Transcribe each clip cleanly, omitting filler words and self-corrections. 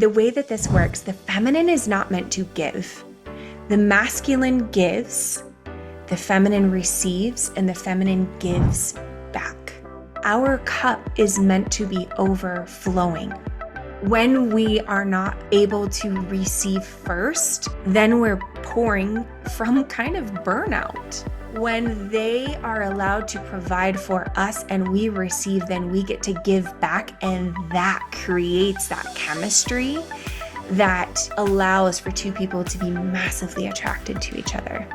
the way that this works, the feminine is not meant to give. The masculine gives, the feminine receives, and the feminine gives back. Our cup is meant to be overflowing. When we are not able to receive first, then we're pouring from kind of burnout. When they are allowed to provide for us and we receive, then we get to give back, and that creates that chemistry that allows for two people to be massively attracted to each other.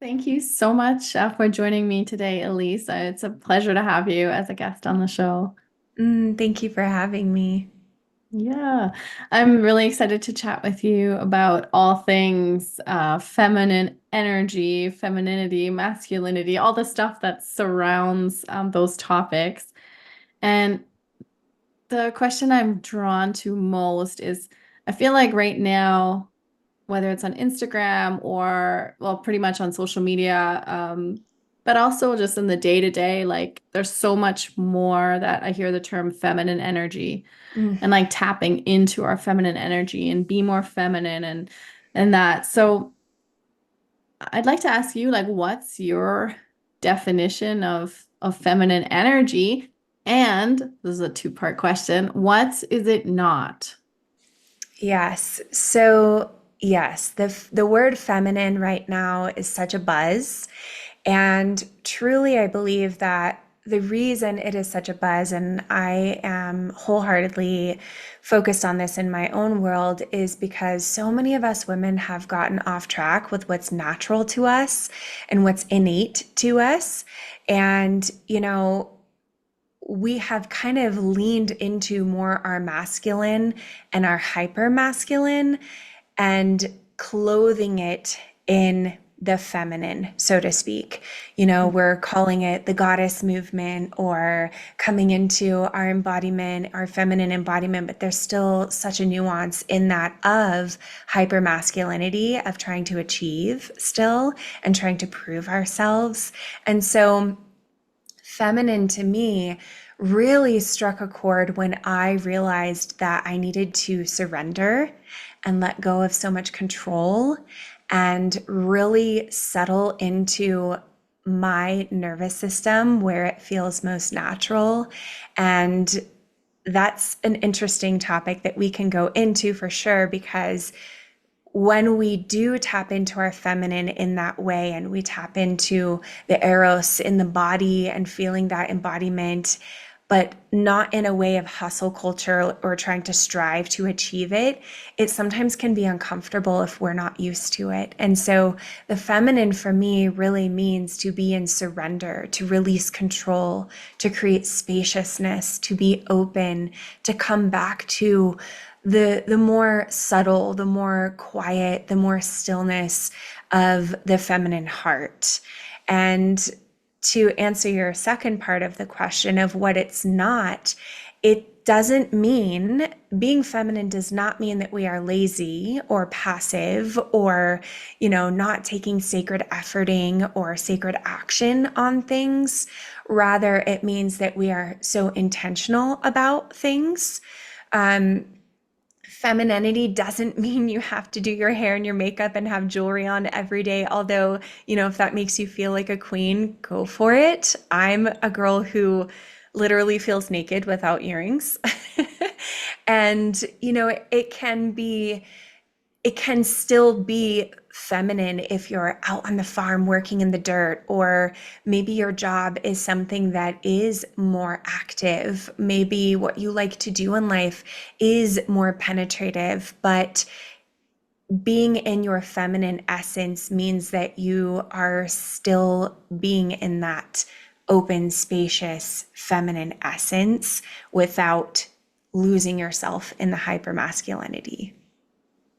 Thank you so much for joining me today, Elise. It's a pleasure to have you as a guest on the show. Thank you for having me. Yeah, I'm really excited to chat with you about all things feminine energy, femininity, masculinity, all the stuff that surrounds those topics. And the question I'm drawn to most is, I feel like right now, whether it's on Instagram or, well, pretty much on social media, but also just in the day-to-day, like there's so much more that I hear the term feminine energy and like tapping into our feminine energy and be more feminine and that. So I'd like to ask you, like, what's your definition of feminine energy? And this is a two-part question. What is it not? Yes. So, yes, the word feminine right now is such a buzz. And truly, I believe that the reason it is such a buzz, and I am wholeheartedly focused on this in my own world, is because so many of us women have gotten off track with what's natural to us and what's innate to us. And, we have kind of leaned into more our masculine and our hyper masculine and clothing it in the feminine, so to speak. We're calling it the goddess movement or coming into our embodiment, our feminine embodiment, but there's still such a nuance in that of hyper masculinity, of trying to achieve still and trying to prove ourselves. And so feminine to me really struck a chord when I realized that I needed to surrender and let go of so much control and really settle into my nervous system where it feels most natural. And that's an interesting topic that we can go into for sure, because when we do tap into our feminine in that way and we tap into the eros in the body and feeling that embodiment, but not in a way of hustle culture or trying to strive to achieve it, it sometimes can be uncomfortable if we're not used to it. And so the feminine for me really means to be in surrender, to release control, to create spaciousness, to be open, to come back to the more subtle, the more quiet, the more stillness of the feminine heart. And to answer your second part of the question of what it's not, it doesn't mean, being feminine does not mean that we are lazy or passive or, not taking sacred efforting or sacred action on things. Rather, it means that we are so intentional about things. Femininity doesn't mean you have to do your hair and your makeup and have jewelry on every day. Although, if that makes you feel like a queen, go for it. I'm a girl who literally feels naked without earrings. And, it can still be feminine if you're out on the farm working in the dirt, or maybe your job is something that is more active. Maybe what you like to do in life is more penetrative, but being in your feminine essence means that you are still being in that open, spacious, feminine essence without losing yourself in the hypermasculinity.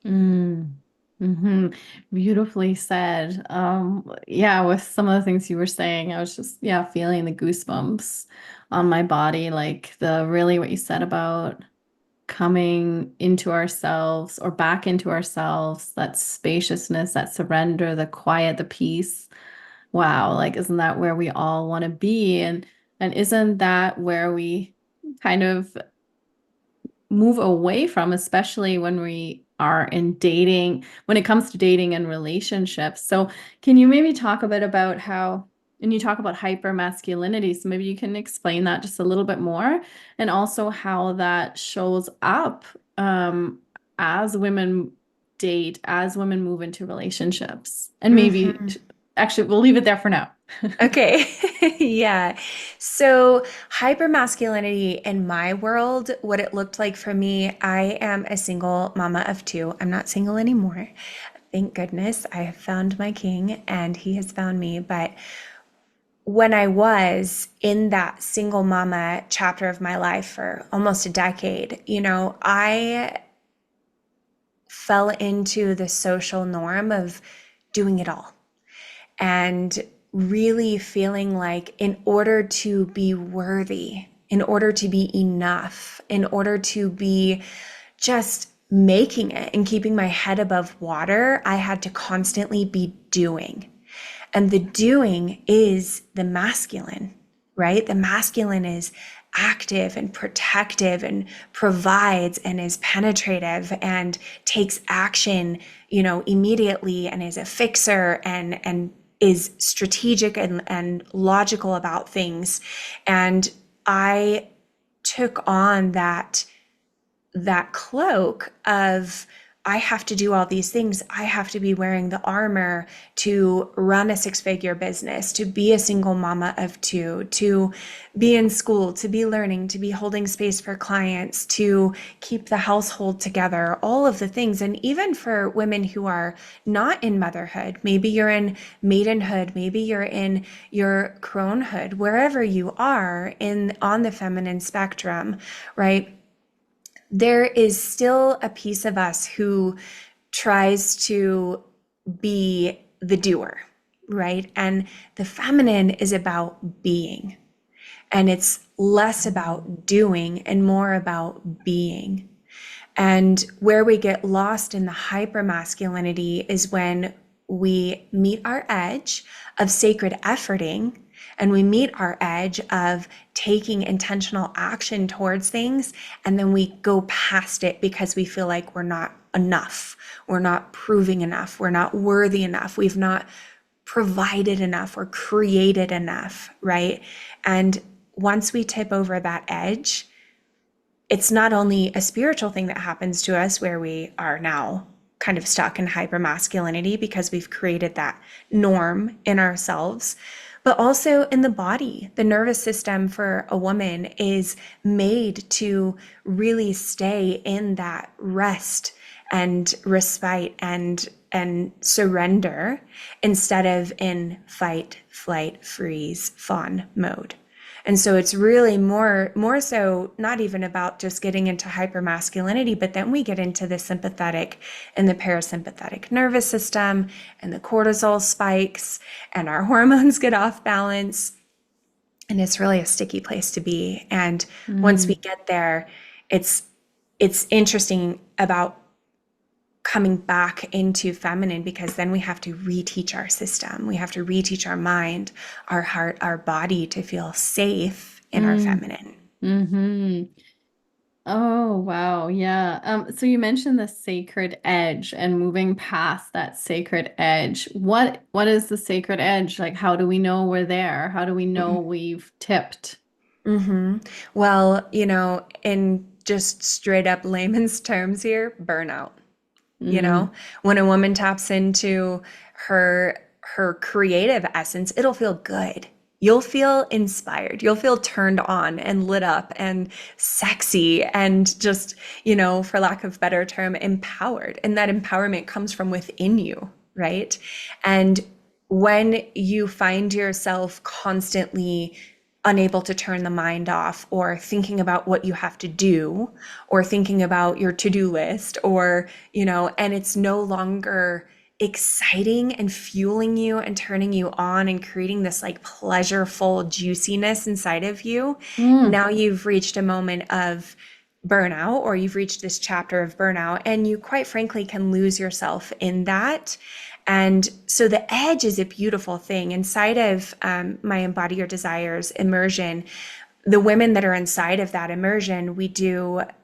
Mm. Beautifully said. Yeah, with some of the things you were saying, I was just, yeah, feeling the goosebumps on my body, like really what you said about coming into ourselves or back into ourselves, that spaciousness, that surrender, the quiet, the peace. Wow, like isn't that where we all want to be? And And isn't that where we kind of move away from, especially when we are in dating, when it comes to dating and relationships? So, can you maybe talk a bit about how, and you talk about hyper masculinity, so maybe you can explain that just a little bit more, and also how that shows up as women date, as women move into relationships. And maybe, Mhm. actually, we'll leave it there for now. Okay. Yeah. So, hypermasculinity in my world, what it looked like for me, I am a single mama of two. I'm not single anymore. Thank goodness. I have found my king and he has found me. But when I was in that single mama chapter of my life for almost a decade, I fell into the social norm of doing it all and really feeling like, in order to be worthy, in order to be enough, in order to be just making it and keeping my head above water, I had to constantly be doing. And the doing is the masculine, right? The masculine is active and protective and provides and is penetrative and takes action, immediately, and is a fixer and is strategic and logical about things. And I took on that cloak of, I have to do all these things. I have to be wearing the armor to run a six-figure business, to be a single mama of two, to be in school, to be learning, to be holding space for clients, to keep the household together, all of the things. And even for women who are not in motherhood, maybe you're in maidenhood, maybe you're in your cronehood, wherever you are on the feminine spectrum, right? There is still a piece of us who tries to be the doer, right? And the feminine is about being, and it's less about doing and more about being. And where we get lost in the hyper masculinity is when we meet our edge of sacred efforting, and we meet our edge of taking intentional action towards things, and then we go past it because we feel like we're not enough. We're not proving enough. We're not worthy enough. We've not provided enough or created enough, right? And once we tip over that edge, it's not only a spiritual thing that happens to us where we are now kind of stuck in hyper masculinity because we've created that norm in ourselves, but also in the body. The nervous system for a woman is made to really stay in that rest and respite and surrender instead of in fight, flight, freeze, fawn mode. And so it's really more so not even about just getting into hypermasculinity, but then we get into the sympathetic and the parasympathetic nervous system, and the cortisol spikes, and our hormones get off balance. And it's really a sticky place to be. And once we Mm. get there, it's it's interesting about coming back into feminine, because then we have to reteach our system. We have to reteach our mind, our heart, our body to feel safe in our Mm. feminine. Hmm. Oh, wow. Yeah. So you mentioned the sacred edge and moving past that sacred edge. What is the sacred edge? Like, how do we know we're there? How do we know we've tipped? Mm-hmm. Well, in just straight up layman's terms here, burnout. Mm. When a woman taps into her creative essence, it'll feel good. You'll feel inspired. You'll feel turned on and lit up and sexy and just, for lack of better term, empowered. And that empowerment comes from within you, right? And when you find yourself constantly unable to turn the mind off, or thinking about what you have to do, or thinking about your to-do list, or and it's no longer exciting and fueling you and turning you on and creating this like pleasureful juiciness inside of you, Mm. now you've reached a moment of burnout, or you've reached this chapter of burnout, and you quite frankly can lose yourself in that. And so the edge is a beautiful thing. Inside of my Embody Your Desires immersion, the women that are inside of that immersion,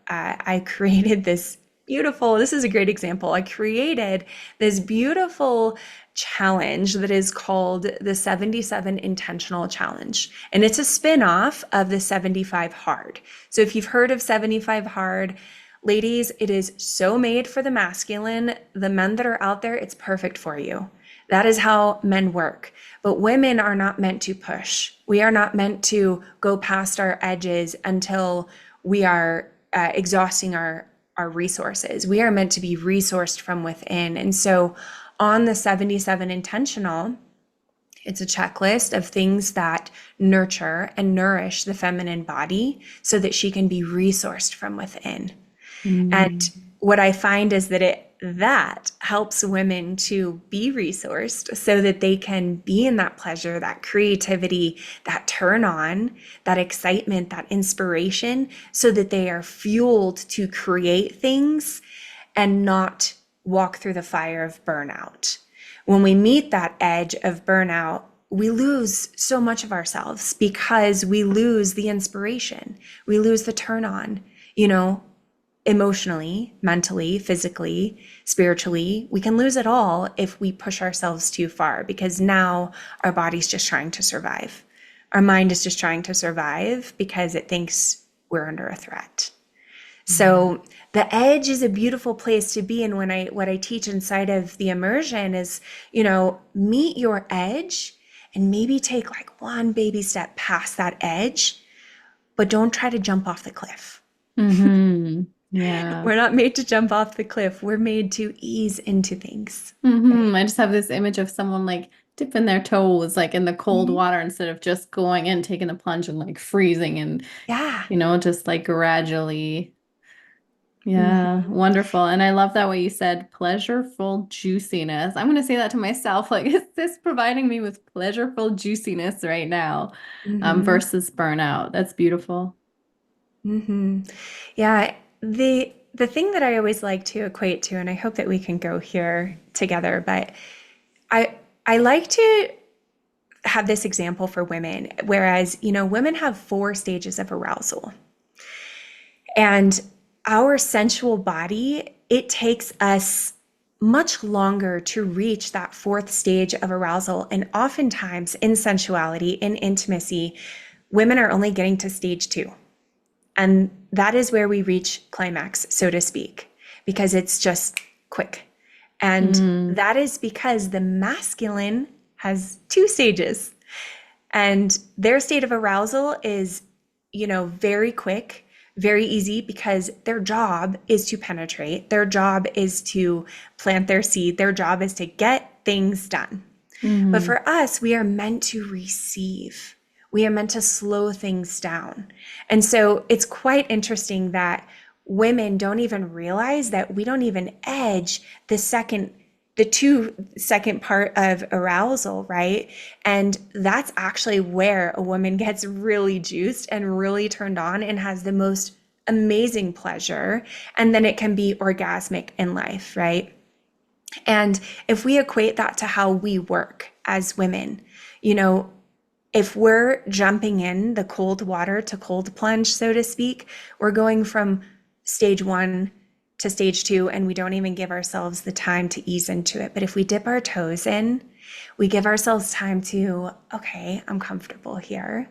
I created this is a great example. I created this beautiful challenge that is called the 77 Intentional Challenge. And it's a spin-off of the 75 Hard. So if you've heard of 75 Hard, ladies, it is so made for the masculine. The men that are out there, it's perfect for you. That is how men work. But women are not meant to push. We are not meant to go past our edges until we are exhausting our resources. We are meant to be resourced from within. And so on the 77 intentional, it's a checklist of things that nurture and nourish the feminine body so that she can be resourced from within. And what I find is that helps women to be resourced so that they can be in that pleasure, that creativity, that turn on, that excitement, that inspiration, so that they are fueled to create things and not walk through the fire of burnout. When we meet that edge of burnout, we lose so much of ourselves because we lose the inspiration. We lose the turn on, emotionally, mentally, physically, spiritually. We can lose it all if we push ourselves too far, because now our body's just trying to survive. Our mind is just trying to survive because it thinks we're under a threat. So the edge is a beautiful place to be. And what I teach inside of the immersion is, meet your edge and maybe take like one baby step past that edge, but don't try to jump off the cliff. Yeah. We're not made to jump off the cliff. We're made to ease into things. I just have this image of someone like dipping their toes like in the cold Mhm. water instead of just going in, taking the plunge and like freezing and, Yeah. just like gradually. Yeah, Mhm. wonderful. And I love that way you said pleasureful juiciness. I'm going to say that to myself. Like, is this providing me with pleasureful juiciness right now, Mhm. versus burnout? That's beautiful. Mhm. Yeah. The thing that I always like to equate to, and I hope that we can go here together, but I I like to have this example for women, whereas, women have 4 stages of arousal. And our sensual body, it takes us much longer to reach that 4th stage of arousal. And oftentimes in sensuality, in intimacy, women are only getting to stage 2. And that is where we reach climax, so to speak, because it's just quick. And Mm, that is because the masculine has 2 stages. And their state of arousal is, very quick, very easy, because their job is to penetrate. Their job is to plant their seed. Their job is to get things done. But mm, for us, we are meant to receive. We are meant to slow things down. And so it's quite interesting that women don't even realize that we don't even edge the 2 second part of arousal, right? And that's actually where a woman gets really juiced and really turned on and has the most amazing pleasure. And then it can be orgasmic in life, right? And if we equate that to how we work as women, you know, if we're jumping in the cold water to cold plunge, so to speak, we're going from stage 1 to stage 2, and we don't even give ourselves the time to ease into it. But if we dip our toes in, we give ourselves time to, okay, I'm comfortable here.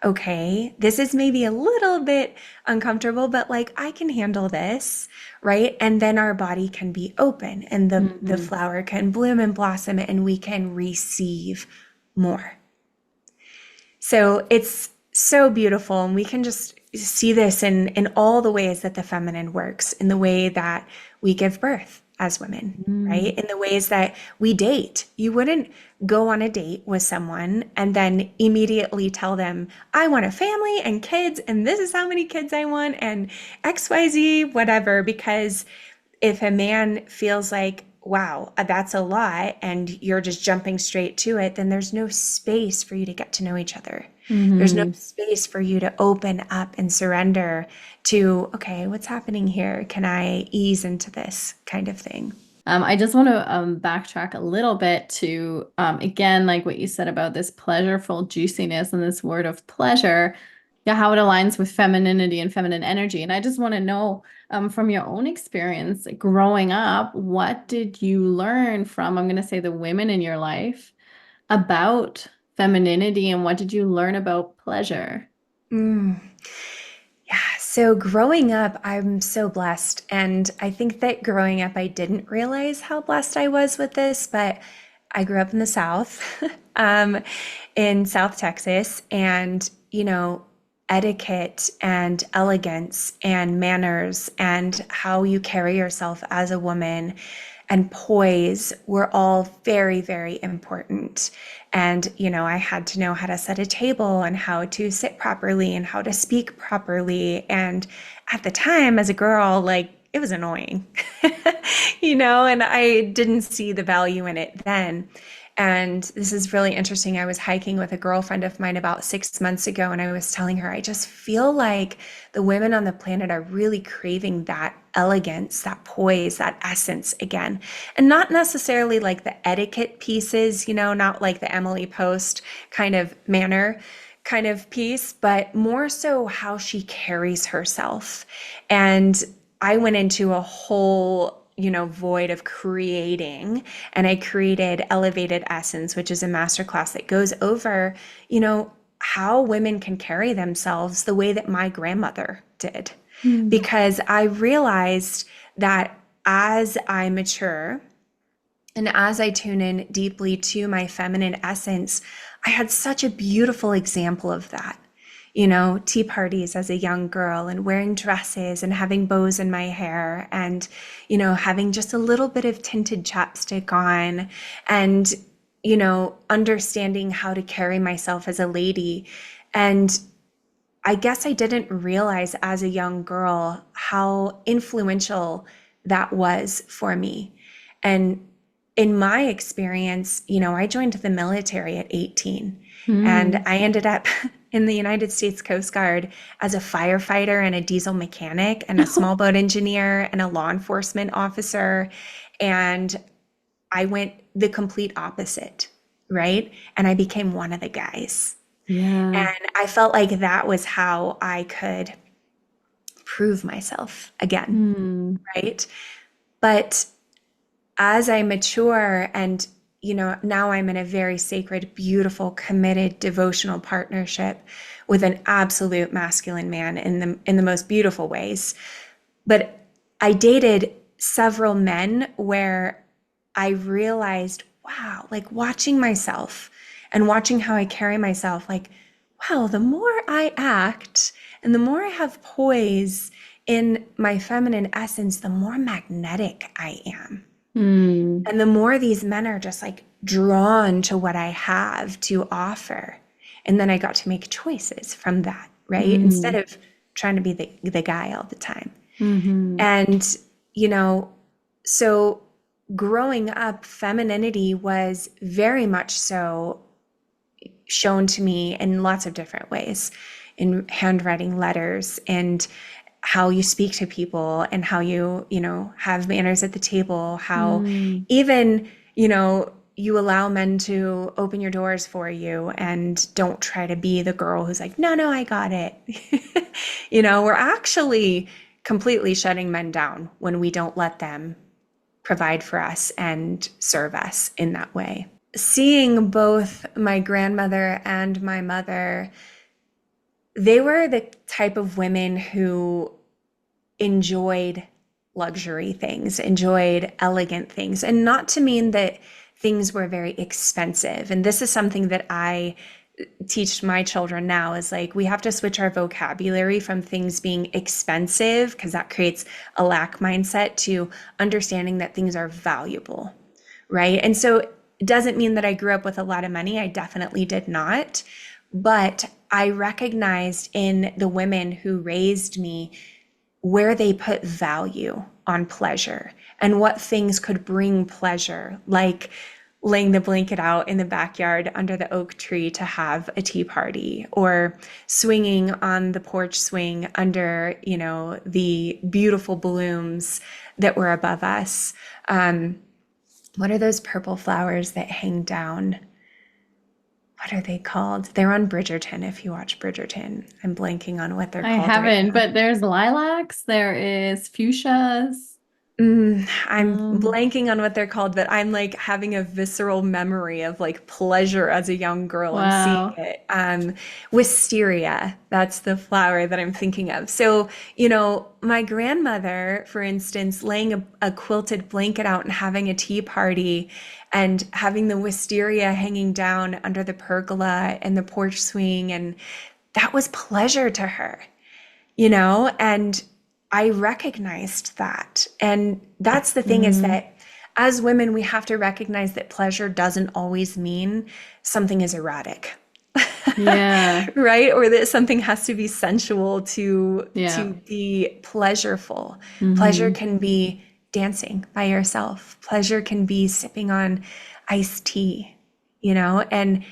Okay, this is maybe a little bit uncomfortable, but like I can handle this, right? And then our body can be open and the mm. flower can bloom and blossom and we can receive more. So it's so beautiful. And we can just see this in all the ways that the feminine works, in the way that we give birth as women, right? In the ways that we date. You wouldn't go on a date with someone and then immediately tell them, I want a family and kids, and this is how many kids I want, and XYZ, whatever, because if a man feels like, wow, that's a lot, and you're just jumping straight to it, then there's no space for you to get to know each other. There's no space for you to open up and surrender to, okay, what's happening here? Can I ease into this kind of thing? I just want to backtrack a little bit to, again, like what you said about this pleasureful juiciness and this word of pleasure, yeah, how it aligns with femininity and feminine energy. And I just want to know, from your own experience growing up, what did you learn from, I'm going to say, the women in your life about femininity, and what did you learn about pleasure? Mm. Yeah, so growing up, I'm so blessed. And I think that growing up, I didn't realize how blessed I was with this, but I grew up in the South, um, in South Texas, and, etiquette and elegance and manners and how you carry yourself as a woman and poise were all very, very important. And, I had to know how to set a table and how to sit properly and how to speak properly. And at the time, as a girl, like it was annoying, and I didn't see the value in it then. And this is really interesting. I was hiking with a girlfriend of mine about 6 months ago, and I was telling her, I just feel like the women on the planet are really craving that elegance, that poise, that essence again. And not necessarily like the etiquette pieces, not like the Emily Post kind of manner kind of piece, but more so how she carries herself. And I went into a whole void of creating, and I created Elevated Essence, which is a masterclass that goes over, how women can carry themselves the way that my grandmother did. Mm. Because I realized that as I mature and as I tune in deeply to my feminine essence, I had such a beautiful example of that. Tea parties as a young girl and wearing dresses and having bows in my hair and, having just a little bit of tinted chapstick on and, understanding how to carry myself as a lady. And I guess I didn't realize as a young girl how influential that was for me. And in my experience, I joined the military at 18, and Mm. I ended up in the United States Coast Guard as a firefighter and a diesel mechanic and a small boat engineer and a law enforcement officer. And I went the complete opposite, right? And I became one of the guys. Yeah. And I felt like that was how I could prove myself again, Mm. right? But as I mature and, now I'm in a very sacred, beautiful, committed, devotional partnership with an absolute masculine man in the most beautiful ways. But I dated several men where I realized, wow, like watching myself and watching how I carry myself, like, wow, the more I act and the more I have poise in my feminine essence, the more magnetic I am. Mm. And the more these men are just like drawn to what I have to offer. And then I got to make choices from that, right? Instead Mm. of trying to be the guy all the time. Mm-hmm. And, you know, so growing up, femininity was very much so shown to me in lots of different ways, in handwriting letters and how you speak to people and how you have manners at the table, how Mm. even, you allow men to open your doors for you and don't try to be the girl who's like, no, no, I got it. We're actually completely shutting men down when we don't let them provide for us and serve us in that way. Seeing both my grandmother and my mother, they were the type of women who enjoyed luxury things, enjoyed elegant things, and not to mean that things were very expensive. And this is something that I teach my children now is like we have to switch our vocabulary from things being expensive because that creates a lack mindset to understanding that things are valuable, right? And so it doesn't mean that I grew up with a lot of money. I definitely did not. But I recognized in the women who raised me where they put value on pleasure and what things could bring pleasure, like laying the blanket out in the backyard under the oak tree to have a tea party, or swinging on the porch swing under, the beautiful blooms that were above us. What are those purple flowers that hang down? What are they called? They're on Bridgerton, if you watch Bridgerton. I'm blanking on what they're I called right haven't, now. but there's lilacs, there is fuchsias. I'm Um, blanking on what they're called, but I'm like having a visceral memory of like pleasure as a young girl and seeing wow. it. Wisteria, that's the flower that I'm thinking of. So, my grandmother, for instance, laying a quilted blanket out and having a tea party and having the wisteria hanging down under the pergola and the porch swing, and that was pleasure to her, and I recognized that. And that's the thing, is Mm, that as women, we have to recognize that pleasure doesn't always mean something is erotic. yeah. Right? Or that something has to be sensual to Yeah. be pleasureful. Pleasure Hmm. can be dancing by yourself. Pleasure can be sipping on iced tea, and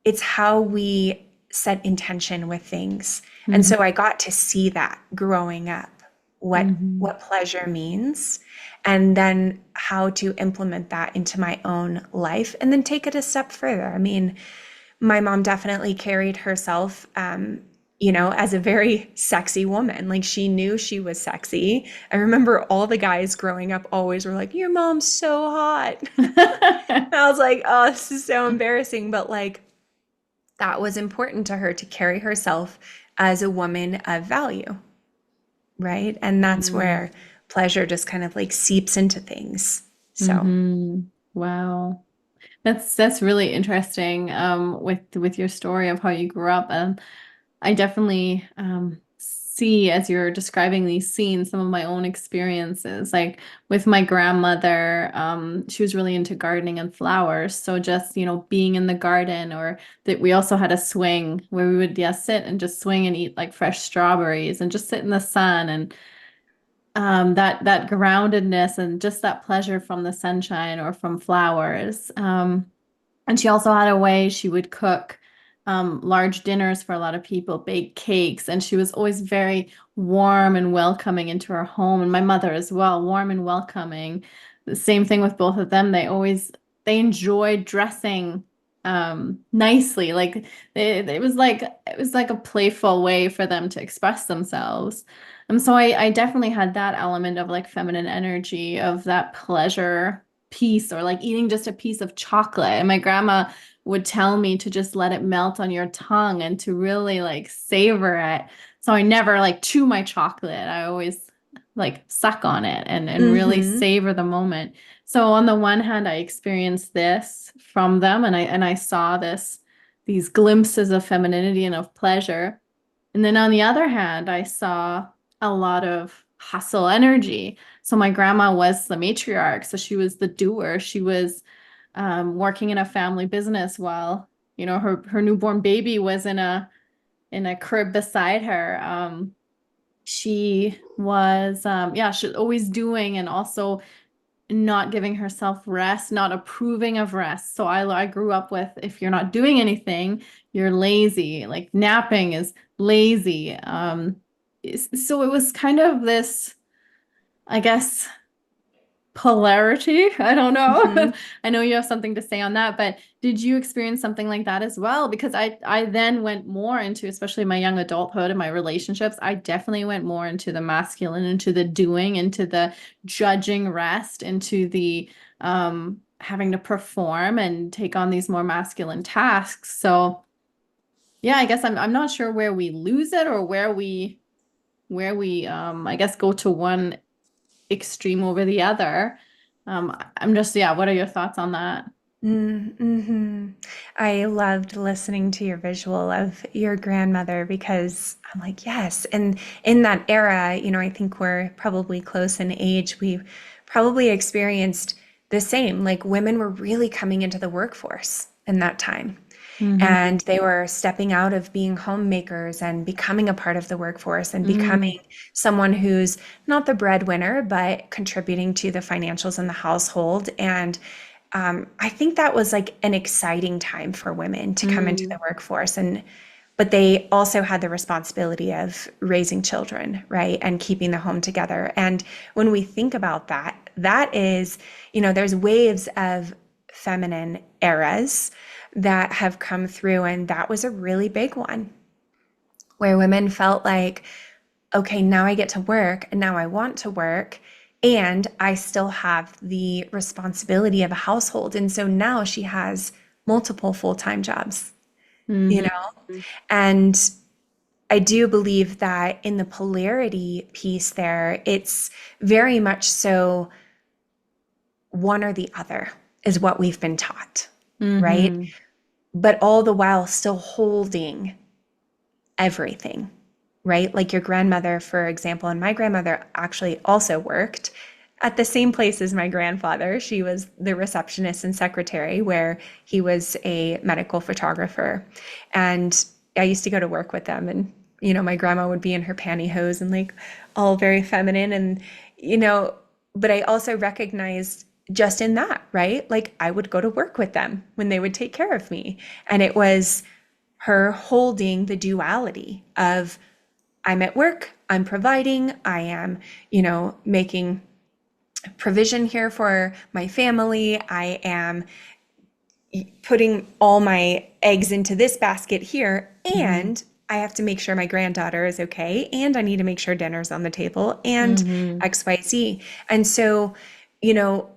it's how we set intention with things. And Hmm. so I got to see that growing up, Hmm. what pleasure means, and then how to implement that into my own life and then take it a step further. I mean, my mom definitely carried herself as a very sexy woman. Like, she knew she was sexy. I remember all the guys growing up always were like, "Your mom's so hot." And I was like, "Oh, this is so embarrassing." But like, that was important to her, to carry herself as a woman of value, right? And that's Mm. where pleasure just kind of like seeps into things. So, Hmm. Wow. That's really interesting with your story of how you grew up. I definitely see, as you're describing these scenes, some of my own experiences. Like with my grandmother, she was really into gardening and flowers. So just, being in the garden, or that we also had a swing where we would, yeah, sit and just swing and eat like fresh strawberries and just sit in the sun, and that groundedness and just that pleasure from the sunshine or from flowers. And she also had a way she would cook large dinners for a lot of people, bake cakes, and she was always very warm and welcoming into her home. And my mother as well, warm and welcoming. The same thing with both of them. They enjoyed dressing nicely. Like it was like a playful way for them to express themselves. And so I definitely had that element of like feminine energy, of that pleasure piece, or like eating just a piece of chocolate. And my grandma would tell me to just let it melt on your tongue and to really like savor it. So I never like chew my chocolate. I always like suck on it and really mm-hmm, savor the moment. So on the one hand, I experienced this from them, and I saw these glimpses of femininity and of pleasure. And then on the other hand, I saw a lot of hustle energy. So my grandma was the matriarch, so she was the doer. She was working in a family business while, her newborn baby was in a crib beside her. She was yeah, she's always doing, and also not giving herself rest, not approving of rest. So I grew up with, if you're not doing anything, you're lazy. Like napping is lazy. So it was kind of this, I guess, polarity. I don't know. mm-hmm. I know you have something to say on that, but did you experience something like that as well? Because I then went more into, especially my young adulthood and my relationships, I definitely went more into the masculine, into the doing, into the judging rest, into the having to perform and take on these more masculine tasks. So yeah, I guess I'm not sure where we lose it, or where we I guess go to one extreme over the other. I'm just, yeah, what are your thoughts on that? Mm-hmm. I loved listening to your visual of your grandmother, because I'm like, yes. And in that era, I think we're probably close in age. We probably experienced the same. Like, women were really coming into the workforce in that time. Hmm. And they were stepping out of being homemakers and becoming a part of the workforce and Mm, becoming someone who's not the breadwinner, but contributing to the financials in the household. And I think that was like an exciting time for women to come into the Mm. workforce. But they also had the responsibility of raising children, right? And keeping the home together. And when we think about that, that is, there's waves of feminine eras that have come through. And that was a really big one where women felt like, okay, now I get to work and now I want to work. And I still have the responsibility of a household. And so now she has multiple full-time jobs, you Mhm. know? And I do believe that in the polarity piece there, it's very much so one or the other is what we've been taught, right? Mhm. But all the while still holding everything, right? Like your grandmother, for example, and my grandmother actually also worked at the same place as my grandfather. She was the receptionist and secretary, where he was a medical photographer. And I used to go to work with them, and my grandma would be in her pantyhose and like all very feminine, and you know, but I also recognized just in that, right? Like I would go to work with them when they would take care of me. And it was her holding the duality of I'm at work, I'm providing, I am, making provision here for my family, I am putting all my eggs into this basket here, Mhm. and I have to make sure my granddaughter is okay, and I need to make sure dinner's on the table, and Mhm. XYZ. And so, you know,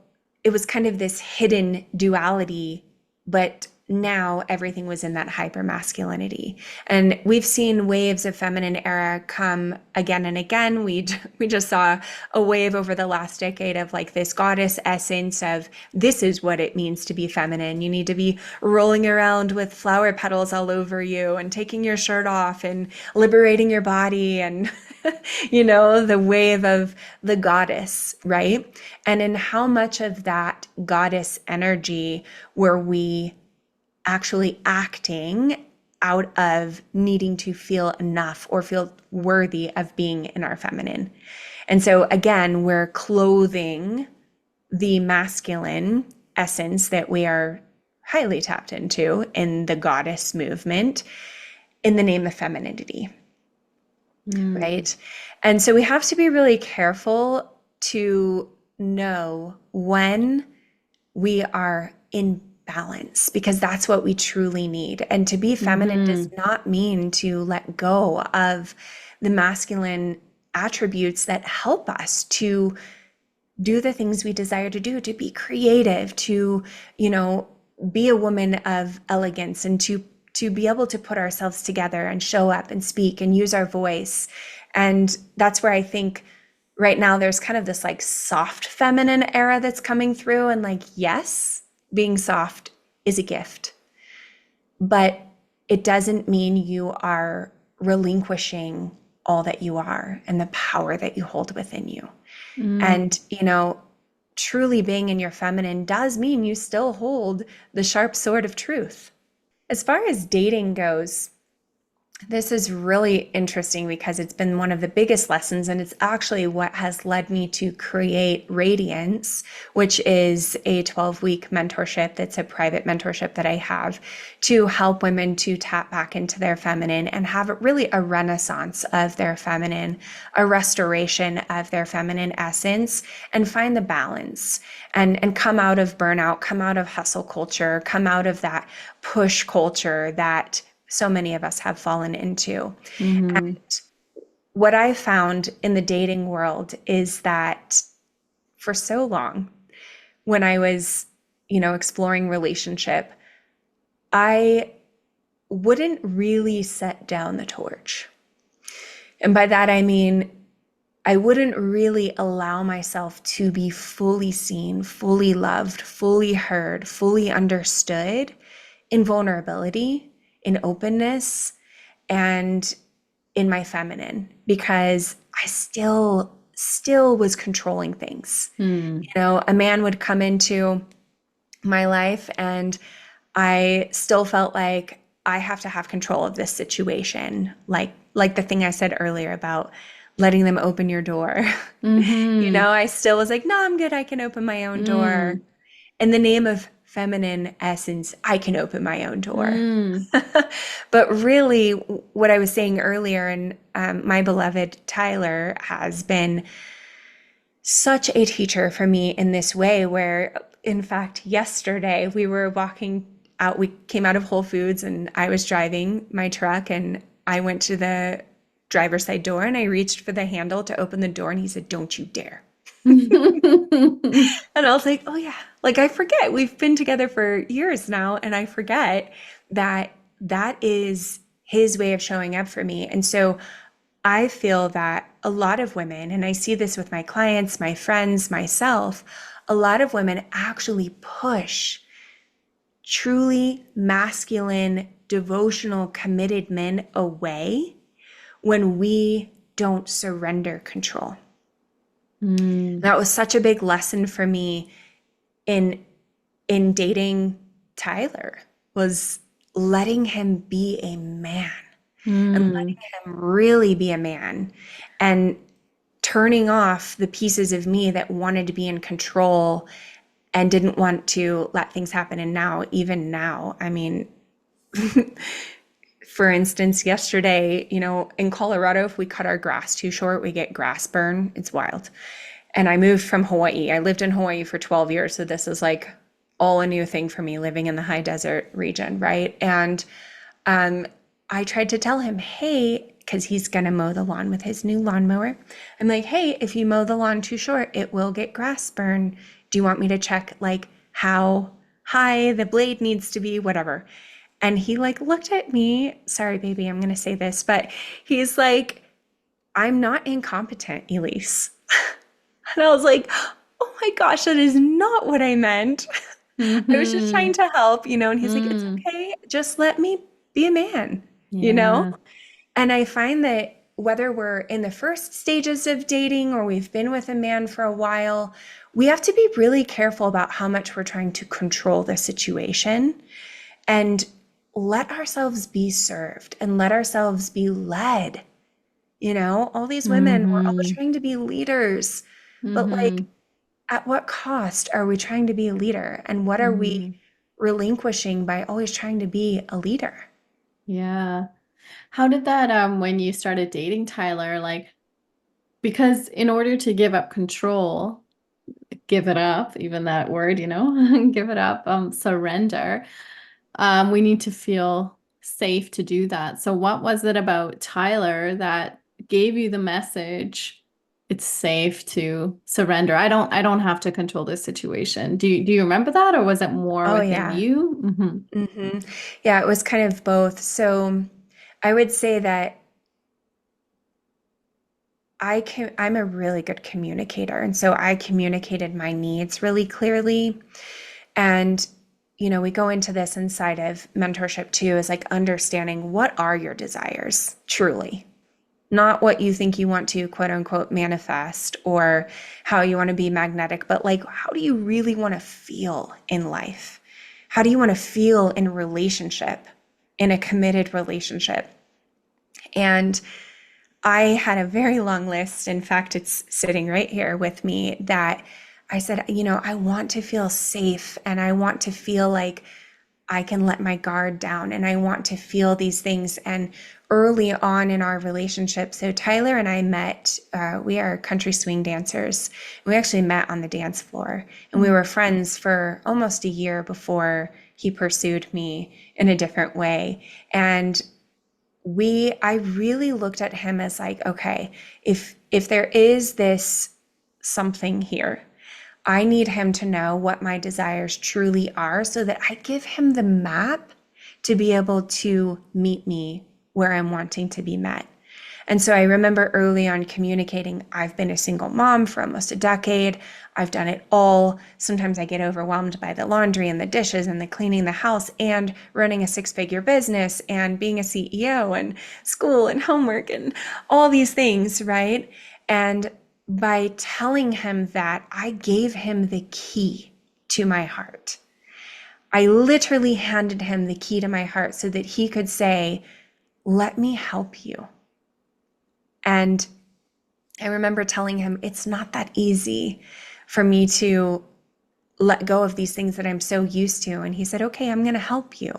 it was kind of this hidden duality, but now everything was in that hyper masculinity. And we've seen waves of feminine era come again and again. We just saw a wave over the last decade of like this goddess essence of this is what it means to be feminine. You need to be rolling around with flower petals all over you and taking your shirt off and liberating your body and the wave of the goddess, right? And in how much of that goddess energy were we actually acting out of needing to feel enough or feel worthy of being in our feminine. And so again, we're clothing the masculine essence that we are highly tapped into in the goddess movement in the name of femininity, Mm. right? And so we have to be really careful to know when we are in balance because that's what we truly need. And to be feminine does Mhm. not mean to let go of the masculine attributes that help us to do the things we desire to do, to be creative, to, be a woman of elegance and to be able to put ourselves together and show up and speak and use our voice. And that's where I think right now there's kind of this like soft feminine era that's coming through. And like, yes, being soft is a gift, but it doesn't mean you are relinquishing all that you are and the power that you hold within you. Mm. And, truly being in your feminine does mean you still hold the sharp sword of truth. As far as dating goes, this is really interesting because it's been one of the biggest lessons, and it's actually what has led me to create Radiance, which is a 12-week mentorship that's a private mentorship that I have to help women to tap back into their feminine and have really a renaissance of their feminine, a restoration of their feminine essence, and find the balance and come out of burnout, come out of hustle culture, come out of that push culture that so many of us have fallen into. Mhm. What I found in the dating world is that for so long, when I was, exploring relationship, I wouldn't really set down the torch. And by that, I mean, I wouldn't really allow myself to be fully seen, fully loved, fully heard, fully understood in vulnerability, in openness, and in my feminine because I still was controlling things. Mm. A man would come into my life and I still felt like I have to have control of this situation. Like the thing I said earlier about letting them open your door. Mhm. I still was like, no, I'm good. I can open my own door. Mm. in the name of feminine essence, I can open my own door. Mm. But really, what I was saying earlier, and my beloved Tyler has been such a teacher for me in this way, where, in fact, yesterday we were walking out, we came out of Whole Foods, and I was driving my truck, and I went to the driver's side door and I reached for the handle to open the door, and he said, "Don't you dare." And I was like, oh yeah, like I forget. We've been together for years now, and I forget that that is his way of showing up for me. And so I feel that a lot of women, and I see this with my clients, my friends, myself, a lot of women actually push truly masculine, devotional, committed men away when we don't surrender control. Mm. That was such a big lesson for me in dating Tyler, was letting him be a man and letting Mm. him really be a man, and turning off the pieces of me that wanted to be in control and didn't want to let things happen. And now, even now, I mean, for instance, yesterday, in Colorado, if we cut our grass too short, we get grass burn. It's wild. And I moved from Hawaii. I lived in Hawaii for 12 years. So this is like all a new thing for me, living in the high desert region, right? And I tried to tell him, hey, because he's going to mow the lawn with his new lawnmower. I'm like, hey, if you mow the lawn too short, it will get grass burn. Do you want me to check like how high the blade needs to be, whatever? And he like looked at me, sorry, baby, I'm going to say this, but he's like, I'm not incompetent, Elise. And I was like, oh my gosh, that is not what I meant. I was just trying Mhm. to help, and he's like, it's Mm. okay. Just let me be a man, you know? Yeah. And I find that whether we're in the first stages of dating or we've been with a man for a while, we have to be really careful about how much we're trying to control the situation, and let ourselves be served and let ourselves be led. All these women, we're all Mhm. trying to be leaders, but like, Mhm. at what cost are we trying to be a leader? And what are we Mhm. relinquishing by always trying to be a leader? Yeah. How did that when you started dating Tyler, like because in order to give up control, give it up, even that word, give it up, surrender, we need to feel safe to do that. So what was it about Tyler that gave you the message, it's safe to surrender? I don't have to control this situation. Do you remember that, or was it more Oh, within yeah. you? Mm-hmm. Yeah, it was kind of both. So I would say that I'm a really good communicator. And so I communicated my needs really clearly. And, we go into this inside of mentorship too, is like understanding, what are your desires truly? Not what you think you want to quote unquote manifest, or how you want to be magnetic, but like, how do you really want to feel in life? How do you want to feel in relationship, in a committed relationship? And I had a very long list. In fact, it's sitting right here with me, that I said, I want to feel safe, and I want to feel like I can let my guard down, and I want to feel these things. And early on in our relationship, so Tyler and I met, we are country swing dancers. We actually met on the dance floor, and we were friends for almost a year before he pursued me in a different way. And I really looked at him as like, okay, if there is this something here, I need him to know what my desires truly are, so that I give him the map to be able to meet me where I'm wanting to be met. And so I remember early on communicating, I've been a single mom for almost a decade. I've done it all. Sometimes I get overwhelmed by the laundry and the dishes and the cleaning the house and running a six-figure business and being a CEO and school and homework and all these things, right? And by telling him that, I gave him the key to my heart. I literally handed him the key to my heart so that he could say, let me help you. And I remember telling him, it's not that easy for me to let go of these things that I'm so used to. And he said, okay, I'm going to help you.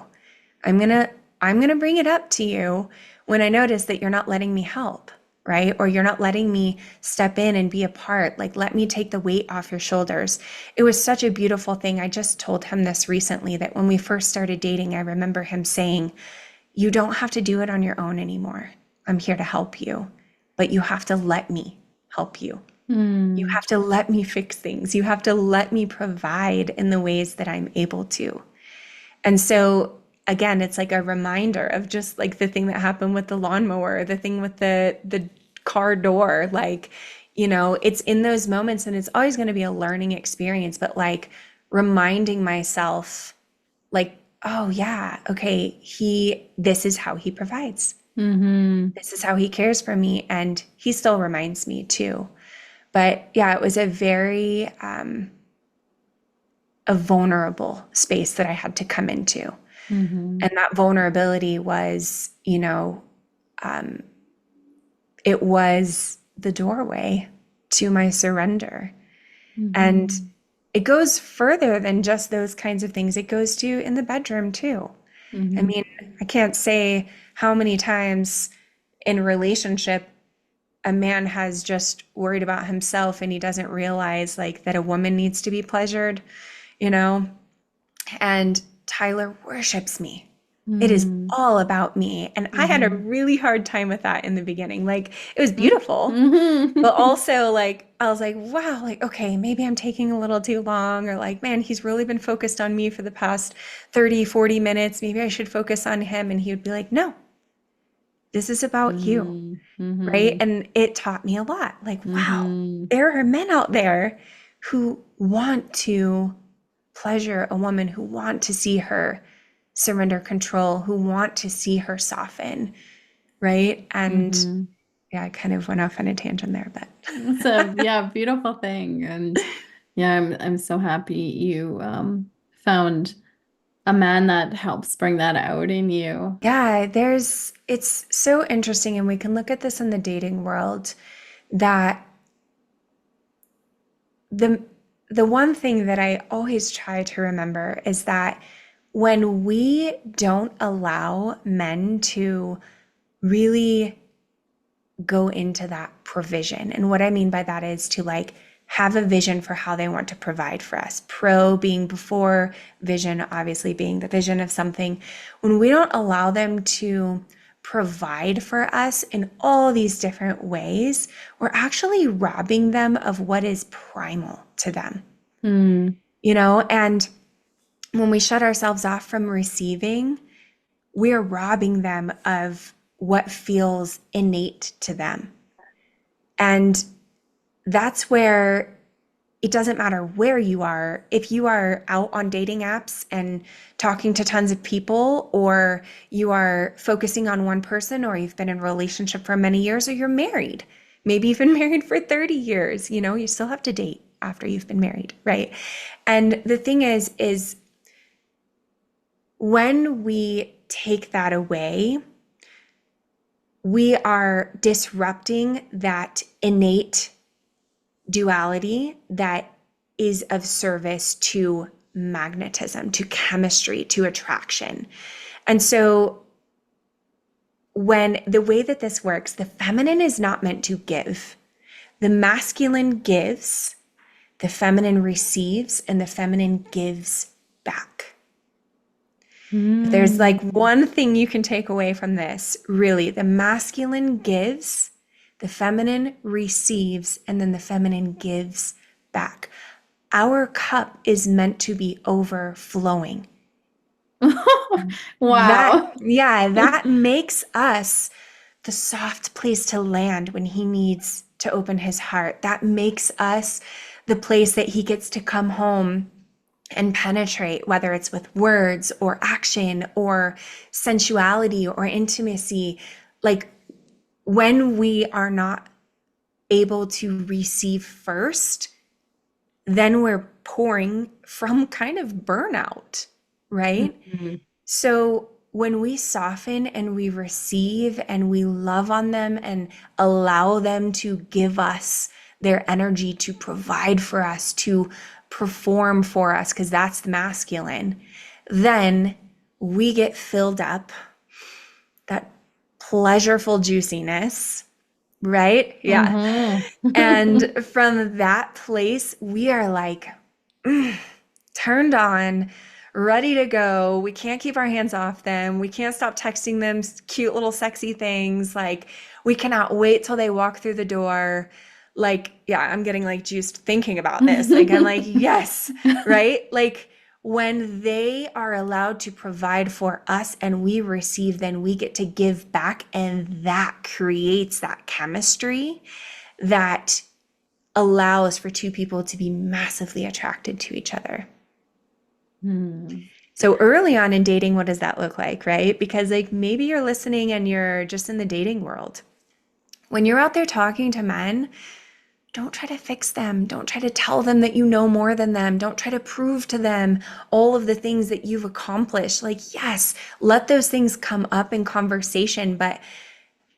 I'm going to I'm going to bring it up to you when I notice that you're not letting me help, right? Or you're not letting me step in and be a part. Like, let me take the weight off your shoulders. It was such a beautiful thing. I just told him this recently, that when we first started dating, I remember him saying, you don't have to do it on your own anymore. I'm here to help you, but you have to let me help you. You Mm. have to let me fix things. You have to let me provide in the ways that I'm able to. And so again, it's like a reminder of just like the thing that happened with the lawnmower, the thing with the car door. Like, it's in those moments, and it's always going to be a learning experience, but like reminding myself, like, oh yeah, okay, this is how he provides. Mm-hmm. This is how he cares for me. And he still reminds me too. But yeah, it was a vulnerable space that I had to come into. Mm-hmm. And that vulnerability was, it was the doorway to my surrender. And Mm-hmm. it goes further than just those kinds of things. It goes to in the bedroom too. I Mm-hmm. mean, I can't say how many times in a relationship a man has just worried about himself and he doesn't realize like that a woman needs to be pleasured, you know? And Tyler worships me. It is Mm-hmm. all about me. And I had a Mm-hmm. really hard time with that in the beginning. Like, it was beautiful, but Mm-hmm. also like I was like, wow, like, okay, maybe I'm taking a little too long, or like, man, he's really been focused on me for the past 30, 40 minutes. Maybe I should focus on him. And he would be like, no, this is about you. Right. Mm-hmm. And it taught me a lot. Like, wow, Mm-hmm. there are men out there who want to pleasure a woman, who want to see her surrender control, who want to see her soften. Right. And Mm-hmm. yeah, I kind of went off on a tangent there, but It's a yeah, beautiful thing. And yeah, I'm so happy you found a man that helps bring that out in you. yeah, it's so interesting. And we can look at this in the dating world, that the the one thing that I always try to remember is that when we don't allow men to really go into that provision, and what I mean by that is to like have a vision for how they want to provide for us. Pro being before, vision obviously being the vision of something. When we don't allow them to provide for us in all these different ways, we're actually robbing them of what is primal to them, Mm. and when we shut ourselves off from receiving, we're robbing them of what feels innate to them. And that's where it doesn't matter where you are. If you are out on dating apps and talking to tons of people, or you are focusing on one person, or you've been in a relationship for many years, or you're married, maybe you've been married for 30 years, you still have to date after you've been married, right? And the thing is when we take that away, we are disrupting that innate duality that is of service to magnetism, to chemistry, to attraction. And so when the way that this works, the feminine is not meant to give. The masculine gives, the feminine receives, and the feminine gives back. If there's Mm. like one thing you can take away from this, really, the masculine gives, the feminine receives, and then the feminine gives back. Our cup is meant to be overflowing. Wow. That makes us the soft place to land when he needs to open his heart. That makes us the place that he gets to come home and penetrate, whether it's with words or action or sensuality or intimacy. Like, when we are not able to receive first, then we're pouring from kind of burnout, right? Mhm. So when we soften and we receive and we love on them and allow them to give us their energy, to provide for us, to perform for us because that's the masculine, then we get filled up, that pleasureful juiciness, right? Yeah. Mm-hmm. And from that place, we are like turned on, ready to go. We can't keep our hands off them. We can't stop texting them cute little sexy things. Like, we cannot wait till they walk through the door. Like, yeah, I'm getting like juiced thinking about this. Like, I'm like, yes, right? Like, when they are allowed to provide for us and we receive, then we get to give back. And that creates that chemistry that allows for two people to be massively attracted to each other. Hmm. So early on in dating, what does that look like, right? Because like maybe you're listening and you're just in the dating world. When you're out there talking to men, don't try to fix them. Don't try to tell them that you know more than them. Don't try to prove to them all of the things that you've accomplished. Like, yes, let those things come up in conversation, but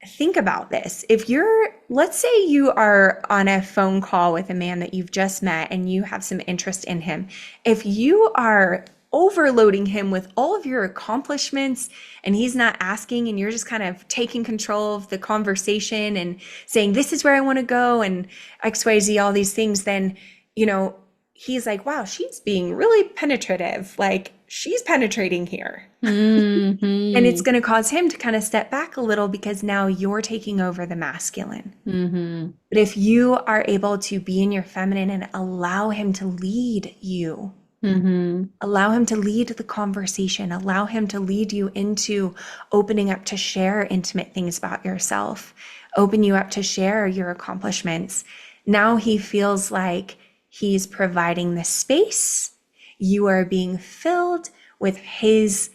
think about this. If you're, let's say you are on a phone call with a man that you've just met and you have some interest in him. If you are overloading him with all of your accomplishments and he's not asking and you're just kind of taking control of the conversation and saying, this is where I want to go and XYZ, all these things, then, you know, he's like, wow, she's being really penetrative. Like, she's penetrating here. And it's Mm-hmm. going to cause him to kind of step back a little because now you're taking over the masculine. Mm-hmm. But if you are able to be in your feminine and allow him to lead you, Mm-hmm. allow him to lead the conversation, allow him to lead you into opening up to share intimate things about yourself, open you up to share your accomplishments. Now he feels like he's providing the space. You are being filled with his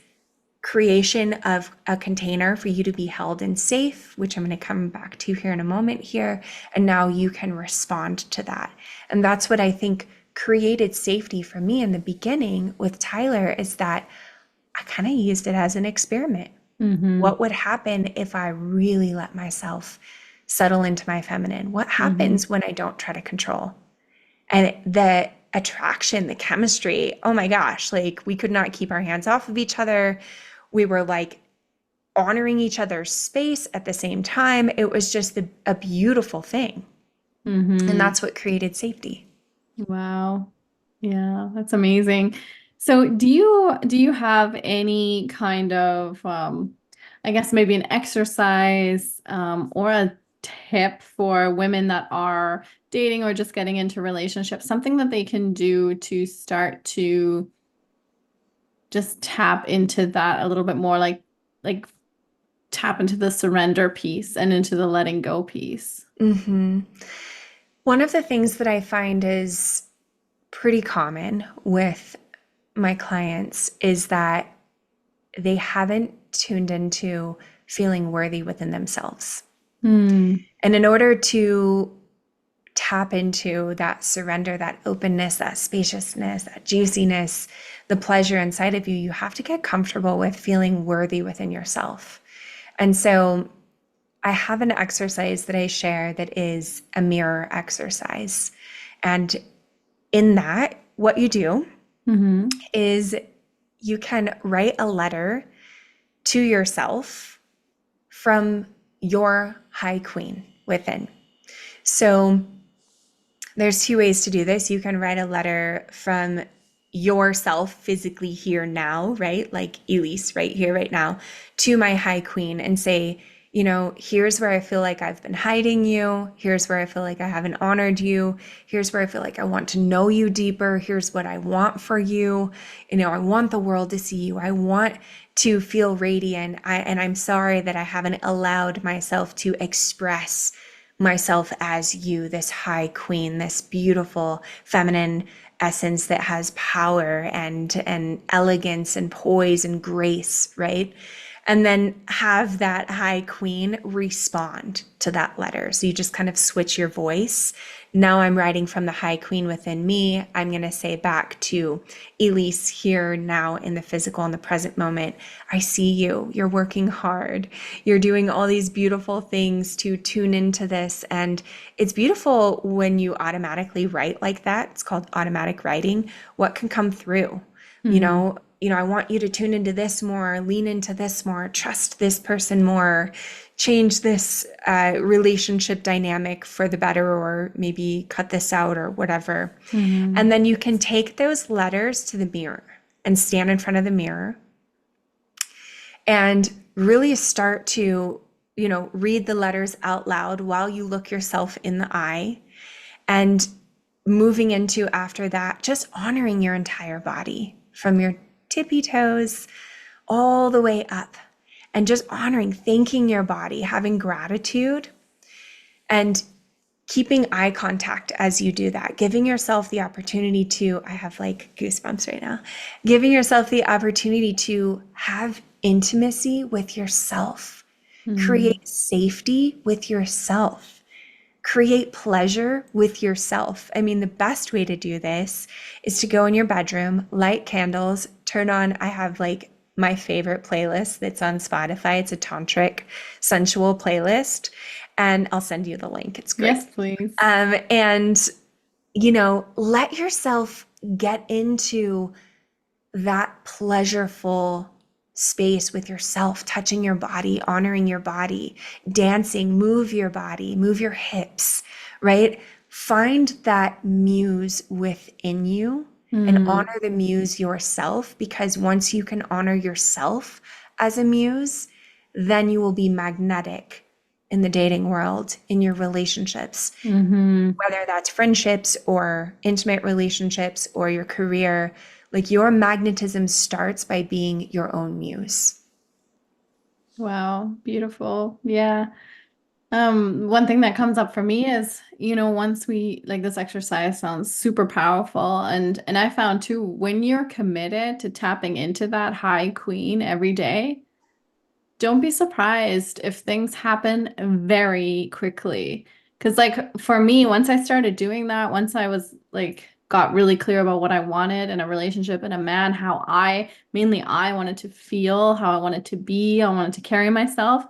creation of a container for you to be held and safe, which I'm going to come back to here in a moment here. And now you can respond to that. And that's what I think created safety for me in the beginning with Tyler, is that I kind of used it as an experiment. Mm-hmm. What would happen if I really let myself settle into my feminine? What Mm-hmm. happens when I don't try to control? And the attraction, the chemistry, oh my gosh, like we could not keep our hands off of each other. We were like honoring each other's space at the same time. It was just a beautiful thing. And Mm-hmm. that's what created safety. Wow. Yeah, that's amazing. So do you have any kind of I guess maybe an exercise or a tip for women that are dating or just getting into relationships, something that they can do to start to just tap into that a little bit more, like tap into the surrender piece and into the letting go piece? Hmm. One of the things that I find is pretty common with my clients is that they haven't tuned into feeling worthy within themselves. Hmm. And in order to tap into that surrender, that openness, that spaciousness, that juiciness, the pleasure inside of you, you have to get comfortable with feeling worthy within yourself. And so I have an exercise that I share that is a mirror exercise. And in that, what you do Mm-hmm. is you can write a letter to yourself from your high queen within. So there's two ways to do this. You can write a letter from yourself physically here now, right? Like Elise right here, right now, to my high queen and say, you know, here's where I feel like I've been hiding you. Here's where I feel like I haven't honored you. Here's where I feel like I want to know you deeper. Here's what I want for you. You know, I want the world to see you. I want to feel radiant. And I'm sorry that I haven't allowed myself to express myself as you, this high queen, this beautiful feminine essence that has power and elegance and poise and grace, right? and then have that high queen respond to that letter. So you just kind of switch your voice. Now I'm writing from the high queen within me. I'm going to say back to Elise here now in the physical, in the present moment. I see you. You're working hard. You're doing all these beautiful things to tune into this. And it's beautiful when you automatically write like that. It's called automatic writing. What can come through? Mm-hmm. I want you to tune into this more, lean into this more, trust this person more, change this relationship dynamic for the better, or maybe cut this out or whatever. Mm-hmm. And then you can take those letters to the mirror and stand in front of the mirror and really start to, read the letters out loud while you look yourself in the eye, and moving into after that, just honoring your entire body from your tippy toes all the way up, and just honoring, thanking your body, having gratitude, and keeping eye contact as you do that, giving yourself the opportunity to, I have like goosebumps right now, giving yourself the opportunity to have intimacy with yourself, Mm-hmm. create safety with yourself, create pleasure with yourself. I mean, the best way to do this is to go in your bedroom, light candles, turn on, I have like my favorite playlist that's on Spotify. It's a tantric sensual playlist, and I'll send you the link. It's great. Yes, please. And, let yourself get into that pleasureful space with yourself, touching your body, honoring your body, dancing, move your body, move your hips, right? Find that muse within you and Mm. honor the muse yourself, because once you can honor yourself as a muse, then you will be magnetic in the dating world, in your relationships, Mm-hmm. whether that's friendships or intimate relationships or your career. Like, your magnetism starts by being your own muse. Wow, beautiful. Yeah. One thing that comes up for me is, once we like this exercise sounds super powerful, and I found too, when you're committed to tapping into that high queen every day, don't be surprised if things happen very quickly. Because, like, for me, once I started doing that, once I was like, got really clear about what I wanted in a relationship and a man, how mainly I wanted to feel, how I wanted to be, I wanted to carry myself.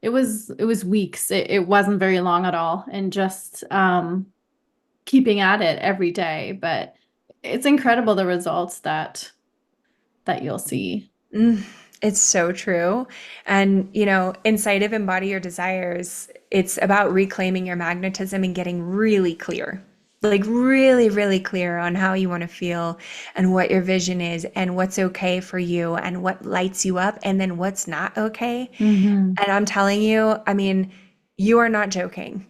It was weeks. It wasn't very long at all. And just keeping at it every day. But it's incredible the results that you'll see. Mm, it's so true. And, inside of Embody Your Desires, it's about reclaiming your magnetism and getting really clear, like really, really clear on how you want to feel and what your vision is and what's okay for you and what lights you up and then what's not okay. Mm-hmm. And I'm telling you, I mean, you are not joking.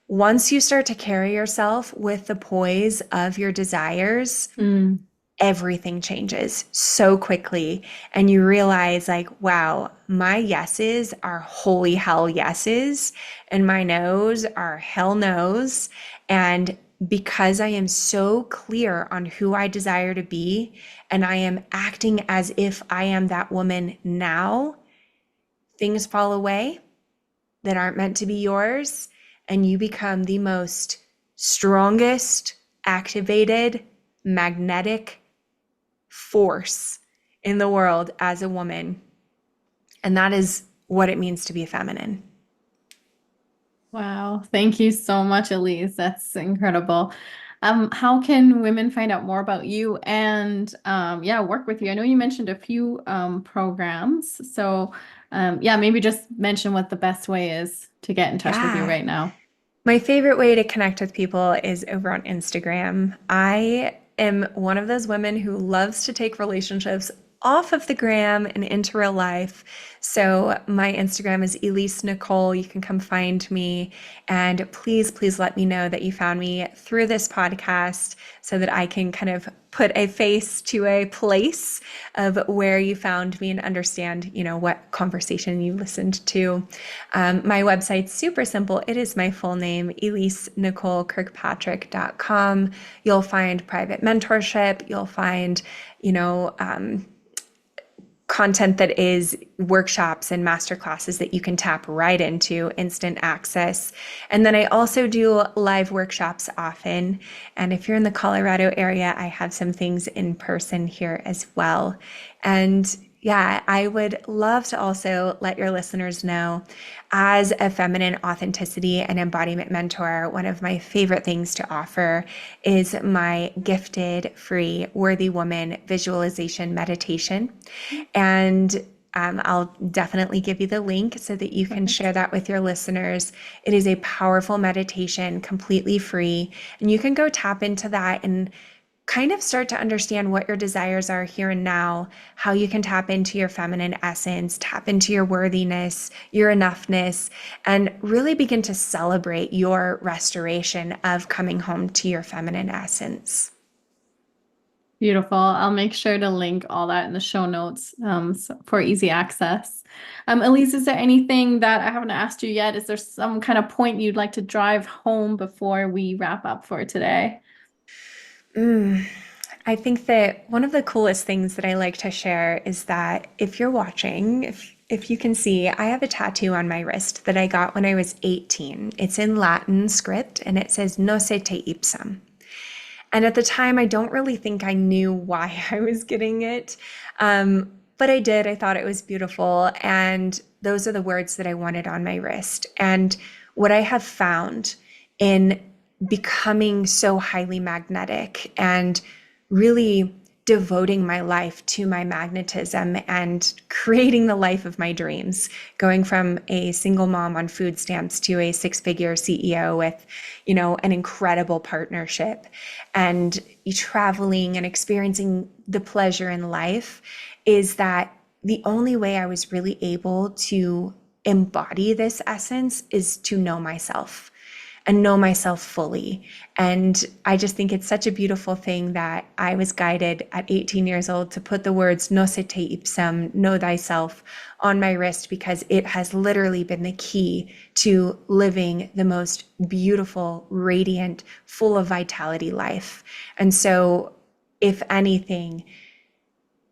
Once you start to carry yourself with the poise of your desires, Mm. everything changes so quickly. And you realize, like, wow, my yeses are holy hell yeses, and my no's are hell no's. And because I am so clear on who I desire to be, and I am acting as if I am that woman now, things fall away that aren't meant to be yours, and you become the most strongest, activated, magnetic force in the world as a woman. And that is what it means to be feminine. Wow. Thank you so much, Elise. That's incredible. How can women find out more about you and yeah, work with you? I know you mentioned a few programs. So yeah, maybe just mention what the best way is to get in touch with you Yeah. right now. My favorite way to connect with people is over on Instagram. I am one of those women who loves to take relationships off of the gram and into real life. So my Instagram is Elise Nicole. You can come find me. And please, please let me know that you found me through this podcast so that I can kind of put a face to a place of where you found me and understand, what conversation you listened to. My website's super simple. It is my full name, EliseNicoleKirkpatrick.com. You'll find private mentorship. You'll find, content that is workshops and masterclasses that you can tap right into, instant access. And then I also do live workshops often. And if you're in the Colorado area, I have some things in person here as well. And yeah, I would love to also let your listeners know, as a feminine authenticity and embodiment mentor, one of my favorite things to offer is my gifted, free, Worthy Woman visualization meditation. And I'll definitely give you the link so that you can share that with your listeners. It is a powerful meditation, completely free, and you can go tap into that and kind of start to understand what your desires are here and now, how you can tap into your feminine essence, tap into your worthiness, your enoughness, and really begin to celebrate your restoration of coming home to your feminine essence. Beautiful. I'll make sure to link all that in the show notes for easy access. Elise, is there anything that I haven't asked you yet? Is there some kind of point you'd like to drive home before we wrap up for today? I think that one of the coolest things that I like to share is that if you're watching, if you can see, I have a tattoo on my wrist that I got when I was 18. It's in Latin script and it says "Nocete ipsum." And at the time, I don't really think I knew why I was getting it. But I did. I thought it was beautiful. And those are the words that I wanted on my wrist. And what I have found in becoming so highly magnetic and really devoting my life to my magnetism and creating the life of my dreams, going from a single mom on food stamps to a six-figure CEO with, an incredible partnership, and traveling and experiencing the pleasure in life, is that the only way I was really able to embody this essence is to know myself and know myself fully. And I just think it's such a beautiful thing that I was guided at 18 years old to put the words "Nocete ipsum," know thyself, on my wrist, because it has literally been the key to living the most beautiful, radiant, full of vitality life. And so, if anything,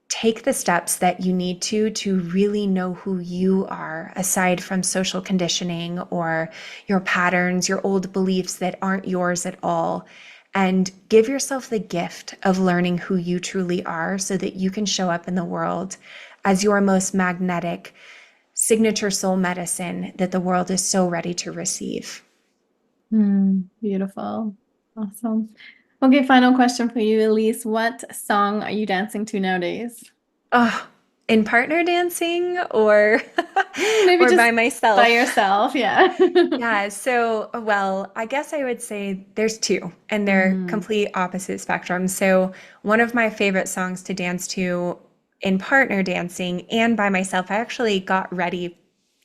take the steps that you need to really know who you are, aside from social conditioning or your patterns, your old beliefs that aren't yours at all, and give yourself the gift of learning who you truly are so that you can show up in the world as your most magnetic signature soul medicine that the world is so ready to receive. Beautiful. Awesome. Okay, final question for you, Elise. What song are you dancing to nowadays? Oh, in partner dancing or Maybe or just by myself? by yourself, yeah. Yeah, so, well, I guess I would say there's two, and they're complete opposite spectrums. So, one of my favorite songs to dance to in partner dancing and by myself, I actually got ready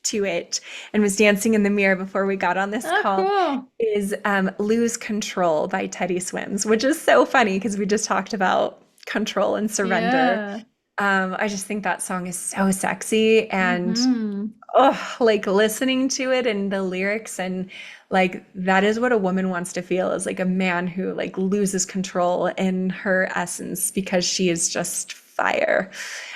to it and was dancing in the mirror before we got on this Oh, call, cool. is "Lose Control" by Teddy Swims, which is so funny because we just talked about control and surrender. Yeah. I just think that song is so sexy, and Mm-hmm. like listening to it and the lyrics, and like that is what a woman wants to feel, is like a man who like loses control in her essence because she is just fire.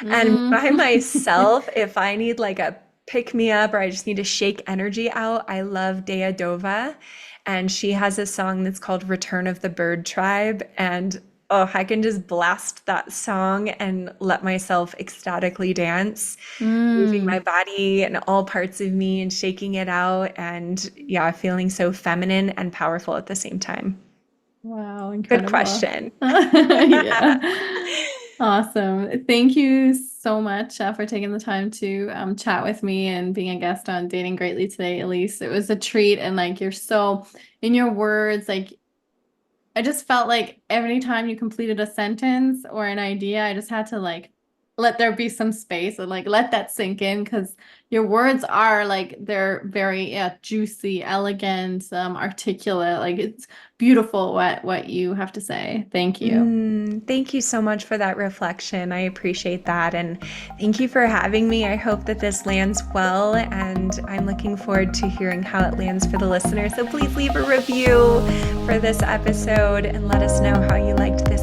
And by myself, if I need like a pick me up or I just need to shake energy out, I love Dea Dova, and she has a song that's called "Return of the Bird Tribe," and I can just blast that song and let myself ecstatically dance, moving my body and all parts of me and shaking it out, and yeah, feeling so feminine and powerful at the same time. Wow, Good incredible. question. Yeah. Awesome. Thank you so much for taking the time to chat with me and being a guest on Dating Greatly today, Elise. It was a treat, and like you're so in your words, like I just felt like every time you completed a sentence or an idea, I just had to like let there be some space and like let that sink in, because your words are like they're very juicy, elegant, articulate. Like it's beautiful what you have to say. Thank you. Thank you so much for that reflection. I appreciate that. And thank you for having me. I hope that this lands well, and I'm looking forward to hearing how it lands for the listener. So please leave a review for this episode and let us know how you liked this